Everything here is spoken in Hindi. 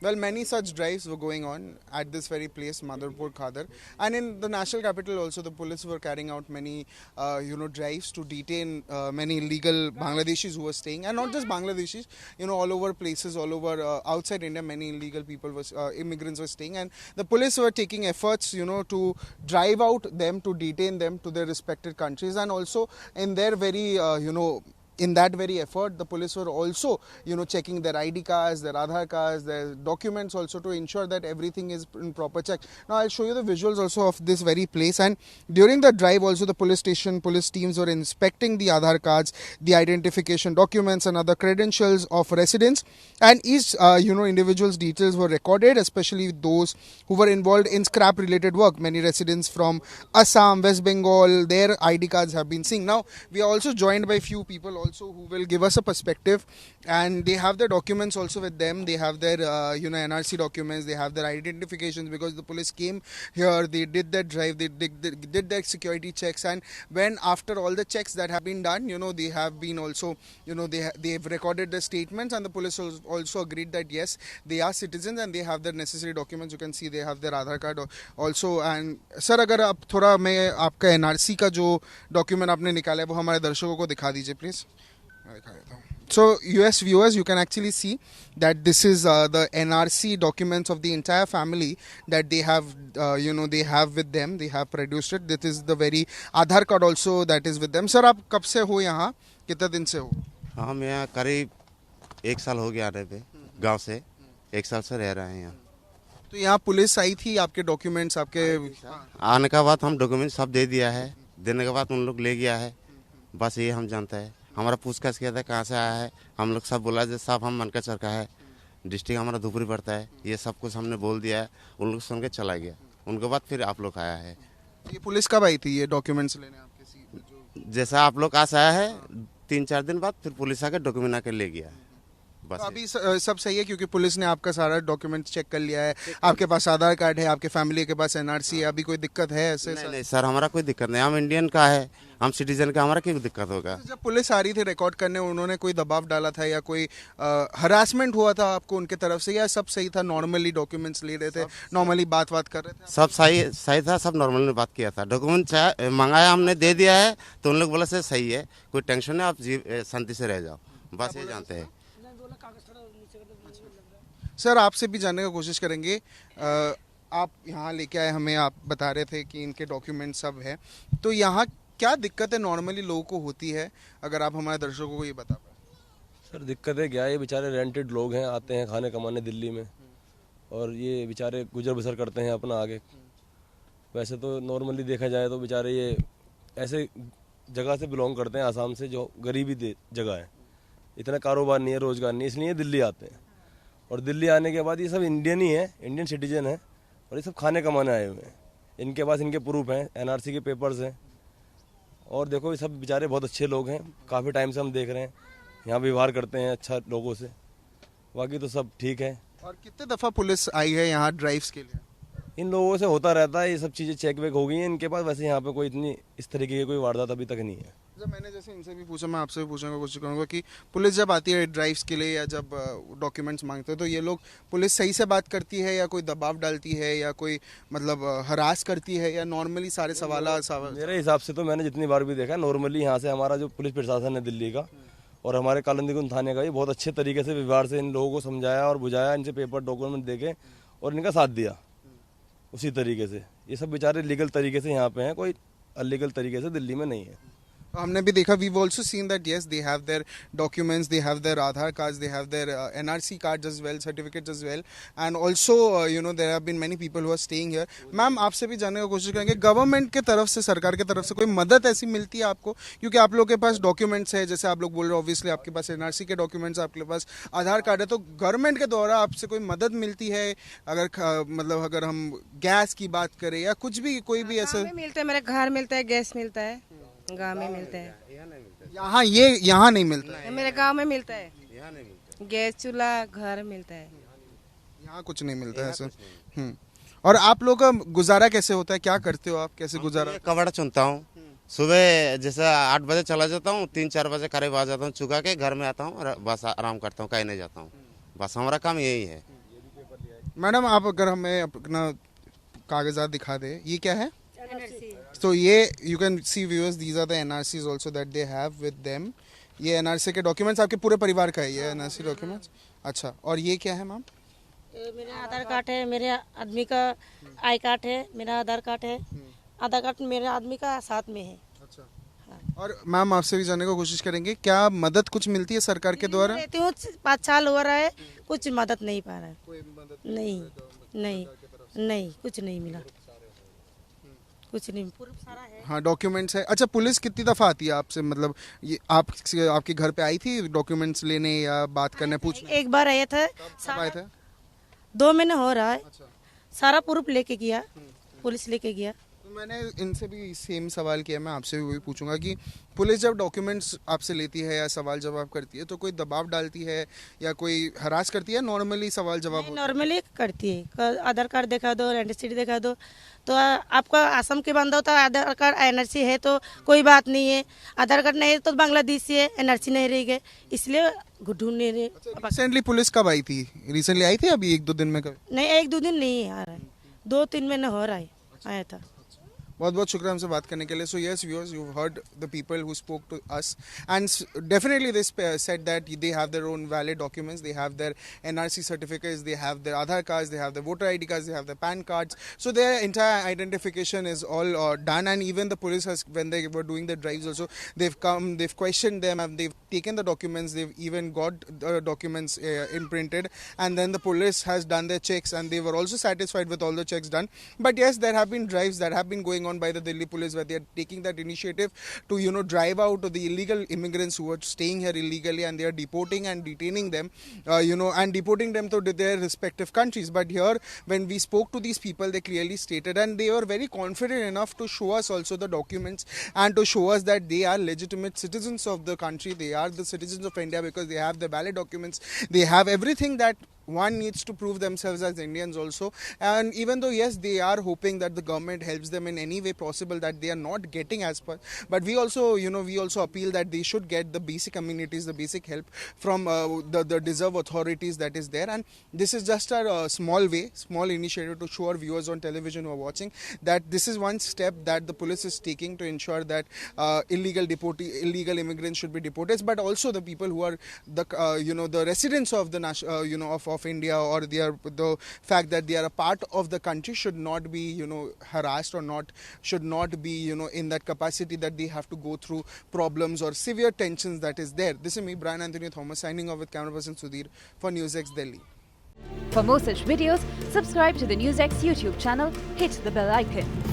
Well, many such drives were going on at this very place, Madharpur Khadar, and in the national capital also. The police were carrying out many, drives to detain many illegal Bangladeshis who were staying, and not just Bangladeshis, all over places, all over outside India. Many illegal people was immigrants were staying, and the police were taking efforts, to drive out them, to detain them to their respective countries, and also in their very, in that very effort, the police were also, checking their ID cards, their Aadhaar cards, their documents also, to ensure that everything is in proper check. Now, I'll show you the visuals also of this very place. And during the drive, also the police teams were inspecting the Aadhaar cards, the identification documents, and other credentials of residents. And each, individual's details were recorded, especially those who were involved in scrap-related work. Many residents from Assam, West Bengal, their ID cards have been seen. Now, we are also joined by few people also who will give us a perspective, and they have their documents also with them. They have their NRC documents, they have their identifications, because the police came here, they did their drive, they did their security checks, and when after all the checks that have been done, they have been also, they've recorded the statements, and the police also agreed that yes, they are citizens and they have their necessary documents. You can see they have their Aadhaar card also. And sir, अगर आप थोड़ा मैं आपका एनआरसी का जो डॉक्यूमेंट आपने निकाला है वो हमारे दर्शकों को दिखा दीजिए please. So, US viewers, you can actually see that this is the NRC documents of the entire family that they have, they have with them. They have produced it. This is the very Aadhaar card also that is with them. Sir, आप कब से हो यहाँ, कितने दिन से हो? हम यहाँ करीब 1 साल हो गया आने पे, गांव से 1 साल से रह रहे हैं यहाँ. तो यहाँ पुलिस आई थी, आपके डॉक्यूमेंट्स आपके आने का बाद हम डॉक्यूमेंट सब दे दिया है. देने के बाद उन लोग ले गया है. बस ये हम जानते हैं. हमारा पूछताछ किया था कहाँ से आया है, हम लोग सब बोला जैसे साहब हम मनका चर का है, डिस्ट्रिक्ट हमारा धुपरी पड़ता है, ये सब कुछ हमने बोल दिया है. उन लोग सुन के चला गया. उनके बाद फिर आप लोग आया है. ये पुलिस कब आई थी ये डॉक्यूमेंट्स लेने आपके? जैसा आप लोग आस आया है 3-4 दिन बाद फिर पुलिस आके डॉक्यूमेंट आके ले गया है. तो अभी सब सही है क्योंकि पुलिस ने आपका सारा डॉक्यूमेंट चेक कर लिया है, आपके पास आधार कार्ड है, आपके फैमिली के पास एनआरसी है, अभी कोई दिक्कत है ऐसे? नहीं सर, हमारा कोई दिक्कत नहीं. हम इंडियन का है, हम सिटीजन का, हमारा क्यों दिक्कत होगा? जब पुलिस आ रही थी रिकॉर्ड करने, उन्होंने कोई दबाव डाला था या कोई हरासमेंट हुआ था आपको उनके तरफ से, या सब सही था, नॉर्मली डॉक्यूमेंट्स ले रहे थे, नॉर्मली बात कर रहे थे? सब सही था, सब नॉर्मल बात किया था. डॉक्यूमेंट मंगाया हमने, दे दिया है, तो उन लोग बोला सर सही है, कोई टेंशन नहीं, आप शांति से रह जाओ, बस ये जानते हैं. सर, आपसे भी जानने की कोशिश करेंगे. आप यहाँ लेके आए हमें, आप बता रहे थे कि इनके डॉक्यूमेंट सब है, तो यहाँ क्या दिक्कत है नॉर्मली लोगों को होती है, अगर आप हमारे दर्शकों को ये बता पाए? सर, दिक्कत है क्या, ये बेचारे रेंटेड लोग हैं, आते हैं खाने कमाने दिल्ली में, और ये बेचारे गुजर बसर करते हैं अपना आगे. वैसे तो नॉर्मली देखा जाए तो बेचारे ये ऐसे जगह से बिलोंग करते हैं, आसाम से, जो गरीबी जगह है, इतना कारोबार नहीं है, रोजगार नहीं, इसलिए दिल्ली आते हैं. और दिल्ली आने के बाद ये सब इंडियन ही है, इंडियन सिटीजन है, और ये सब खाने कमाने आए हुए हैं. इनके पास इनके प्रूफ हैं, एनआरसी के पेपर्स हैं, और देखो ये सब बेचारे बहुत अच्छे लोग हैं. काफ़ी टाइम से हम देख रहे हैं, यहाँ व्यवहार करते हैं अच्छा लोगों से, बाकी तो सब ठीक है. और कितने दफ़ा पुलिस आई है यहाँ ड्राइव्स के लिए? इन लोगों से होता रहता है, ये सब चीज़ें चेक वेक हो गई हैं इनके पास. वैसे यहाँ पे कोई इतनी इस तरीके की कोई वारदात अभी तक नहीं है. जब मैंने जैसे इनसे भी पूछा, मैं आपसे भी पूछने की कोशिश करूँगा कि पुलिस जब आती है ड्राइव्स के लिए या जब डॉक्यूमेंट्स मांगते हैं, तो ये लोग, पुलिस सही से बात करती है या कोई दबाव डालती है या कोई मतलब हरास करती है, या नॉर्मली सारे सवाल? मेरे हिसाब से तो मैंने जितनी बार भी देखा, नॉर्मली यहाँ से हमारा जो पुलिस प्रशासन है दिल्ली का और हमारे कालिंदी थाने का, ये बहुत अच्छे तरीके से व्यवहार से इन लोगों को समझाया और बुझाया, इनसे पेपर डॉक्यूमेंट देके और इनका साथ दिया उसी तरीके से. ये सब बेचारे लीगल तरीके से यहाँ पे हैं, कोई अलीगल तरीके से दिल्ली में नहीं है. हमने भी देखा, we also seen that yes, they have their documents, they have their Aadhaar cards, they have their NRC cards as well, certificates as well, and also there have been many people who are staying here. Ma'am, आपसे भी जानने की कोशिश करेंगे, गवर्नमेंट के तरफ से, सरकार की तरफ से कोई मदद ऐसी मिलती है आपको? क्योंकि आप लोग के पास डॉक्यूमेंट्स है, जैसे आप लोग बोल रहे हो, ऑब्वियसली आपके पास एनआरसी के डॉक्यूमेंट्स, आपके पास आधार कार्ड है, तो गवर्नमेंट के द्वारा आपसे कोई मदद मिलती है? अगर मतलब अगर हम गैस की बात करें या कुछ भी, कोई भी ऐसा मिलता है, मेरे घर मिलता है, गैस मिलता है, गाँव में मिलता है. यहाँ नहीं मिलता है? मेरे गांव में मिलता है, गैस चूल्हा घर मिलता है, यहाँ कुछ नहीं मिलता है ऐसा. और आप लोग का गुजारा कैसे होता है, क्या करते हो आप, कैसे गुजारा? कबाड़ा चुनता हूँ. सुबह जैसे 8 बजे चला जाता हूँ, 3-4 बजे करीब आ जाता हूँ, चुका के घर में आता हूँ और बस आराम करता हूँ, कहीं नहीं जाता हूँ. बस हमारा काम यही है. मैडम आप अगर हमें अपना कागजात दिखा दे, ये क्या है? तो ये you can see viewers, these are the NRCs also that they have with them. ये एनआरसी के डॉक्यूमेंट्स आपके पूरे परिवार का है ये एनआरसी डॉक्यूमेंट्स? अच्छा, और ये क्या है मैम? मेरा आधार कार्ड है, मेरे आदमी का आई कार्ड है, मेरा आधार कार्ड है। आधार कार्ड मेरे आदमी का साथ में है। अच्छा। और मैम आपसे भी जानने की कोशिश करेंगे, क्या मदद कुछ मिलती है सरकार के द्वारा? रहती हूँ 5 साल हो रहा है, कुछ मदद नहीं पा रहा है। कोई मदद नहीं नहीं नहीं, कुछ नहीं मिला, कुछ नहीं। पूरा सारा है। हाँ, डॉक्यूमेंट्स है। अच्छा, पुलिस कितनी दफ़ा आती है आपसे, मतलब ये आपके घर पे आई थी डॉक्यूमेंट्स लेने या बात करने, पूछने? एक बार आए थे, कब आए थे? 2 महीने हो रहा है। अच्छा। सारा प्रूफ लेके गया, पुलिस लेके गया। तो मैंने इनसे भी सेम सवाल किया, मैं आपसे भी वही पूछूंगा कि पुलिस जब डॉक्यूमेंट्स आपसे लेती है या सवाल जवाब करती है तो कोई दबाव डालती है या कोई हरास करती है? नॉर्मली सवाल जवाब होता नॉर्मली करती है। आधार कार्ड दिखा दो, आइडेंटिटी दिखा दो। तो आपका असम के बंदा होता है, आधार कार्ड एनआरसी है तो कोई बात नहीं है। आधार कार्ड नहीं है तो बांग्लादेशी है, एनआरसी नहीं रहेगी, इसलिए ढूंढ नहीं रहे। रिसेंटली पुलिस कब आई थी? रिसेंटली आई थी अभी 1-2 दिन में? कभी? नहीं, 1-2 दिन नहीं आ रहा है, 2-3 महीने हो रहा है आया था। बहुत बहुत शुक्रिया हमसे बात करने के लिए। So yes viewers, you heard the people who spoke to us and definitely they said that they have their own valid documents, they have their NRC certificates, they have their Aadhaar cards, they have their voter ID cards, they have their PAN cards. So their entire identification is all done, and even the police has, when they were doing the drives also, they've come, they've questioned them, and they've taken the documents, they've even got the documents imprinted, and then the police has done their checks and they were also satisfied with all the checks done. But yes, there have been drives that have been going on by the Delhi police where they are taking that initiative to drive out the illegal immigrants who are staying here illegally, and they are deporting and detaining them, and deporting them to their respective countries. But here, when we spoke to these people, they clearly stated, and they were very confident enough to show us also the documents and to show us that they are legitimate citizens of the country. They are the citizens of India because they have the valid documents. They have everything that one needs to prove themselves as Indians also. And even though yes, they are hoping that the government helps them in any way possible that they are not getting as per, but we also appeal that they should get the basic amenities, the basic help from the deserved authorities that is there. And this is just a small initiative to show our viewers on television who are watching that this is one step that the police is taking to ensure that illegal immigrants should be deported, but also the people who are the residents of the of India, or the fact that they are a part of the country, should not be harassed, or should not be in that capacity that they have to go through problems or severe tensions that is there. This is me, Brian Anthony Thomas, signing off with camera person Sudhir for NewsX Delhi. For more such videos, subscribe to the NewsX YouTube channel, hit the bell icon.